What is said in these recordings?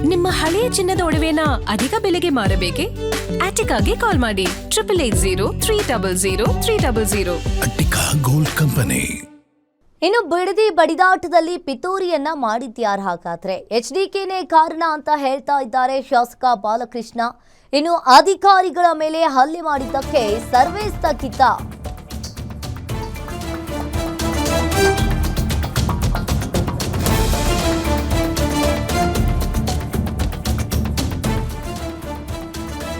ನಿಮ್ಮ ಹಳೆಯ ಚಿನ್ನದ ಒಡವೆನ ಅಧಿಕ ಬೆಲೆಗೆ ಮಾರಬೇಕೆ? ಆಟಿಕಾಗೆ ಕಾಲ್ ಮಾಡಿ 8880 ಅಟ್ಟಿಕಾ ಗೋಲ್ಡ್ ಕಂಪನಿ. ಇನ್ನು ಬಿಡದಿ ಬಡಿದಾಟದಲ್ಲಿ ಪಿತೂರಿಯನ್ನ ಮಾಡಿದ್ಯಾರು ಹಾಗಾದ್ರೆ? HDKನೇ ಕಾರಣ ಅಂತ ಹೇಳ್ತಾ ಇದ್ದಾರೆ ಶಾಸಕ ಬಾಲಕೃಷ್ಣ. ಇನ್ನು ಅಧಿಕಾರಿಗಳ ಮೇಲೆ ಹಲ್ಲೆ ಮಾಡಿದ್ದಕ್ಕೆ ಸರ್ವೆ ಸ್ಥಗಿತ.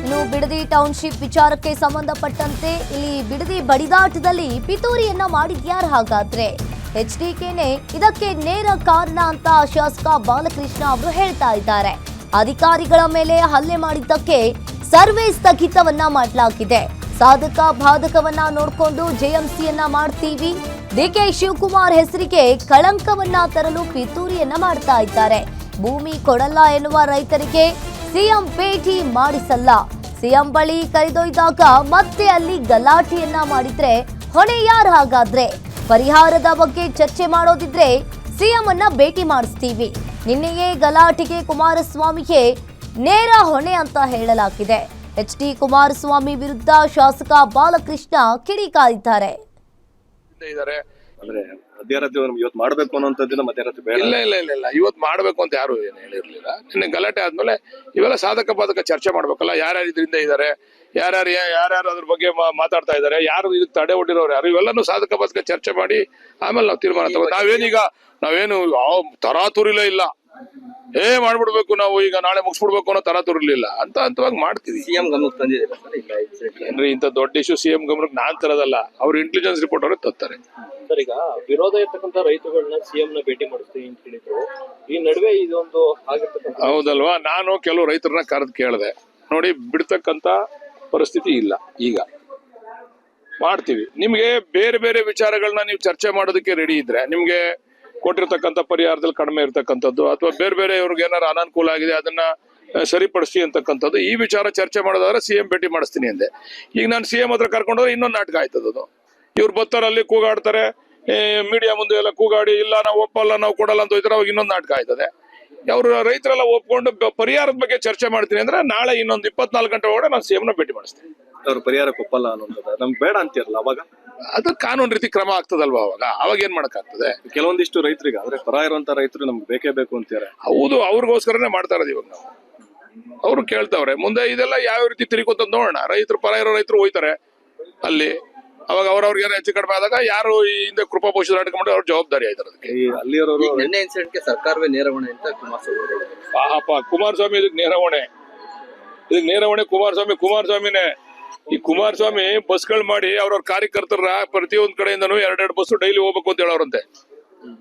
ಇನ್ನು ಬಿಡದಿ ಟೌನ್ಶಿಪ್ ವಿಚಾರಕ್ಕೆ ಸಂಬಂಧಪಟ್ಟಂತೆ ಇಲ್ಲಿ ಬಿಡದಿ ಬಡಿದಾಟದಲ್ಲಿ ಪಿತೂರಿಯನ್ನ ಮಾಡಿದ್ಯಾರು ಹಾಗಾದ್ರೆ? HDKನೇ ಇದಕ್ಕೆ ನೇರ ಕಾರಣ ಅಂತ ಶಾಸಕ ಬಾಲಕೃಷ್ಣ ಅವರು ಹೇಳ್ತಾ ಇದ್ದಾರೆ. ಅಧಿಕಾರಿಗಳ ಮೇಲೆ ಹಲ್ಲೆ ಮಾಡಿದ್ದಕ್ಕೆ ಸರ್ವೆ ಸ್ಥಗಿತವನ್ನ ಮಾಡಲಾಗಿದೆ. ಸಾಧಕ ಬಾಧಕವನ್ನ ನೋಡಿಕೊಂಡು JMCಯನ್ನ ಮಾಡ್ತೀವಿ, DK ಶಿವಕುಮಾರ್ ಹೆಸರಿಗೆ ಕಳಂಕವನ್ನ ತರಲು ಪಿತೂರಿಯನ್ನ ಮಾಡ್ತಾ ಇದ್ದಾರೆ. ಭೂಮಿ ಕೊಡಲ್ಲ ಎನ್ನುವ ರೈತರಿಗೆ ಸಿಎಂ ಭೇಟಿ ಮಾಡಿಸಲ್ಲ, ಸಿಎಂ ಬಳಿ ಕರೆದೊಯ್ದಾಗ ಮತ್ತೆ ಅಲ್ಲಿ ಗಲಾಟೆಯನ್ನ ಮಾಡಿದ್ರೆ ಹೊಣೆ ಯಾರು ಹಾಗಾದ್ರೆ? ಪರಿಹಾರದ ಬಗ್ಗೆ ಚರ್ಚೆ ಮಾಡೋದಿದ್ರೆ ಸಿಎಂ ಅನ್ನ ಭೇಟಿ ಮಾಡಿಸ್ತೀವಿ. ನಿನ್ನೆಯೇ ಗಲಾಟೆಗೆ ಕುಮಾರಸ್ವಾಮಿಗೆ ನೇರ ಹೊಣೆ ಅಂತ ಹೇಳಲಾಗಿದೆ. HD ಕುಮಾರಸ್ವಾಮಿ ವಿರುದ್ಧ ಶಾಸಕ ಬಾಲಕೃಷ್ಣ ಕಿಡಿಕಾರಿದ್ದಾರೆ. ಅಂದ್ರೆ ಮಧ್ಯರಾತ್ರಿ ಇವತ್ತು ಮಾಡ್ಬೇಕು ಅನ್ನೋಂಥದ್ದನ್ನ ಮಧ್ಯರಾತ್ರಿ ಬೇಡ. ಇಲ್ಲ ಇವತ್ತು ಮಾಡ್ಬೇಕು ಅಂತ ಯಾರು ಏನು ಹೇಳಿರ್ಲಿಲ್ಲ. ನಿನ್ನೆ ಗಲಾಟೆ ಆದ್ಮೇಲೆ ಇವೆಲ್ಲ ಸಾಧಕ ಬಾಧಕ ಚರ್ಚೆ ಮಾಡ್ಬೇಕಲ್ಲ. ಯಾರ್ಯಾರು ಇದರಿಂದ ಇದ್ದಾರೆ, ಯಾರ್ಯಾರು ಅದ್ರ ಬಗ್ಗೆ ಮಾತಾಡ್ತಾ ಇದ್ದಾರೆ, ಯಾರು ಇದಕ್ಕೆ ತಡೆ ಒಡ್ಡಿರೋರು ಯಾರು, ಇವೆಲ್ಲನೂ ಸಾಧಕ ಬಾಧಕ ಚರ್ಚೆ ಮಾಡಿ ಆಮೇಲೆ ನಾವು ತೀರ್ಮಾನ ತಗೋ. ನಾವೇನು ತರಾತುರಿಲೇ ಇಲ್ಲ, ಮಾಡ್ಬಿಡ್ಬೇಕು ನಾವು ಈಗ ನಾಳೆ ಮುಗಿಸ್ಬಿಡ್ಬೇಕು ಅನ್ನೋ ತರಾತುರಿಲಿಲ್ಲ ಅಂತ ಹಂತವಾಗಿ ಮಾಡ್ತೀವಿ. ಸಿಎಂ ಗಮನಕ್ಕೆ ತಂದಿದ್ದೀರಾ? ಇಂಥ ದೊಡ್ಡ ಇಶ್ಯೂ ಸಿಎಂ ಗಮನಕ್ಕೆ ನಾನ್ ತರೋದಲ್ಲ, ಅವ್ರ ಇಂಟೆಲಿಜೆನ್ಸ್ ರಿಪೋರ್ಟ್ ಅವ್ರಿಗೆ ತರ್ತಾರೆ. ಸರ್, ಈಗ ವಿರೋಧ ಇರ್ತಕ್ಕಂಥ ರೈತರುಗಳನ್ನ ಸಿಎಂ ನ ಭೇಟಿ ಮಾಡಿಸ್ತೀವಿ ಅಂತ ಹೇಳಿದ್ರು. ಈ ನಡುವೆ ಇದೊಂದು ಆಗಿರ್ತಕ್ಕಂಥ ಹೌದಲ್ವಾ? ನಾನು ಕೆಲವು ರೈತರನ್ನ ಕರೆದು ಕೇಳಿದೆ, ನೋಡಿ ಬಿಡ್ತಕ್ಕಂತ ಪರಿಸ್ಥಿತಿ ಇಲ್ಲ, ಈಗ ಮಾಡ್ತೀವಿ. ನಿಮ್ಗೆ ಬೇರೆ ಬೇರೆ ವಿಚಾರಗಳನ್ನ ನೀವು ಚರ್ಚೆ ಮಾಡೋದಕ್ಕೆ ರೆಡಿ ಇದ್ರೆ, ನಿಮ್ಗೆ ಕೊಟ್ಟಿರ್ತಕ್ಕಂಥ ಪರಿಹಾರದಲ್ಲಿ ಕಡಿಮೆ ಇರ್ತಕ್ಕಂಥದ್ದು ಅಥವಾ ಬೇರೆ ಬೇರೆ ಇವ್ರಿಗೆ ಏನಾರು ಅನಾನುಕೂಲ ಆಗಿದೆ ಅದನ್ನ ಸರಿಪಡಿಸಿ ಅಂತಕ್ಕಂಥದ್ದು, ಈ ವಿಚಾರ ಚರ್ಚೆ ಮಾಡೋದಾದ್ರೆ ಸಿಎಂ ಭೇಟಿ ಮಾಡಿಸ್ತೀನಿ ಅಂದೆ. ಈಗ ನಾನು ಸಿಎಂ ಹತ್ರ ಕರ್ಕೊಂಡೋದ್ರೆ ಇನ್ನೊಂದು ನಾಟಕ ಆಯ್ತದದು. ಇವ್ರು ಬರ್ತಾರೆ, ಅಲ್ಲಿ ಕೂಗಾಡ್ತಾರೆ, ಮೀಡಿಯಾ ಮುಂದೆ ಎಲ್ಲ ಕೂಗಾಡಿ ಇಲ್ಲ ನಾವು ಒಪ್ಪಲ್ಲ ನಾವು ಕೊಡಲ್ಲ ಅಂತ ಹೋಯ್ತಾರೆ, ಅವಾಗ ಇನ್ನೊಂದು ನಾಟಕ ಆಯ್ತದೆ. ಅವ್ರು ರೈತರೆಲ್ಲ ಒಪ್ಕೊಂಡು ಪರಿಹಾರದ ಬಗ್ಗೆ ಚರ್ಚೆ ಮಾಡ್ತೀನಿ ಅಂದ್ರೆ ನಾಳೆ ಇನ್ನೊಂದು 24 ಗಂಟೆ ಒಳಗಡೆ ನಾನು ಸಿಎಂ ನ ಭೇಟಿ ಮಾಡಿಸ್ತೀನಿ. ಅವ್ರು ಪರಿಹಾರಕ್ಕೆ ಒಪ್ಪಲ್ಲ ಅನ್ನೋದು ನಮ್ಗೆ ಬೇಡ ಅಂತಿರಲ್ಲ, ಅವಾಗ ಅದು ಕಾನೂನು ರೀತಿ ಕ್ರಮ ಆಗ್ತದಲ್ವಾ? ಅವಾಗ ಏನ್ ಮಾಡಕ್ಕಾಗ್ತದೆ? ಕೆಲವೊಂದಿಷ್ಟು ರೈತರಿಗೆ ಅಂದ್ರೆ ಪರ ಇರುವಂತ ರೈತರು ನಮ್ಗೆ ಬೇಕೇ ಬೇಕು ಅಂತಾರೆ. ಹೌದು, ಅವ್ರಿಗೋಸ್ಕರನೇ ಮಾಡ್ತಾ ಇರೋದು ಇವಾಗ ನಾವು. ಅವ್ರು ಕೇಳ್ತಾವ್ರೆ, ಮುಂದೆ ಇದೆಲ್ಲ ಯಾವ ರೀತಿ ತಿರುಗುತ್ತ ನೋಡೋಣ. ರೈತರು ಪರ ಇರೋ ರೈತರು ಹೋಯ್ತಾರೆ ಅಲ್ಲಿ, ಅವಾಗ ಅವ್ರವ್ರಿಗೆ ಏನೋ ಹೆಚ್ಚು ಕಡಿಮೆ ಆದಾಗ ಯಾರು ಈ ಹಿಂದೆ ಕೃಪಾ ಪೋಷಿತ ನಾಟಕ ಮಾಡಿ ಅವ್ರ ಜವಾಬ್ದಾರಿ ಆಯ್ತಾರೆ ಅದಕ್ಕೆ. ಅಲ್ಲಿಯವರು ನಿನ್ನೆ ಇನ್ಸಿಡೆಂಟ್ಗೆ ಸರ್ಕಾರವೇ ನೇರ ಹೊಣೆ ಅಂತ ಕುಮಾರಸ್ವಾಮಿ ಇದಕ್ಕೆ ನೇರ ಹೊಣೆ. ಕುಮಾರಸ್ವಾಮಿನೇ. ಈ ಕುಮಾರಸ್ವಾಮಿ ಬಸ್ಗಳು ಮಾಡಿ ಅವ್ರವ್ರ ಕಾರ್ಯಕರ್ತರ ಪ್ರತಿಯೊಂದ್ ಕಡೆಯಿಂದನೂ 2 ಬಸ್ ಡೈಲಿ ಹೋಗ್ಬೇಕು ಅಂತ ಹೇಳೋರಂತೆ.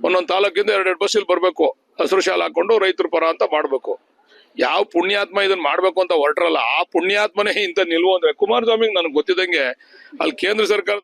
ಒಂದೊಂದ್ ತಾಲೂಕಿಂದ 2 ಬಸ್ ಇಲ್ಲಿ ಬರ್ಬೇಕು, ಹಸಿರು ಶಾಲೆ ಹಾಕೊಂಡು ರೈತರ ಪರ ಅಂತ ಮಾಡ್ಬೇಕು. ಯಾವ ಪುಣ್ಯಾತ್ಮ ಇದನ್ನ ಮಾಡ್ಬೇಕು ಅಂತ ಹೊರಟ್ರಲ್ಲ, ಆ ಪುಣ್ಯಾತ್ಮನೇ ಇಂತ ನಿಲ್ವು ಅಂದ್ರೆ ಕುಮಾರಸ್ವಾಮಿಗೆ ನನಗೆ ಗೊತ್ತಿದ್ದಂಗೆ ಅಲ್ಲಿ ಕೇಂದ್ರ ಸರ್ಕಾರ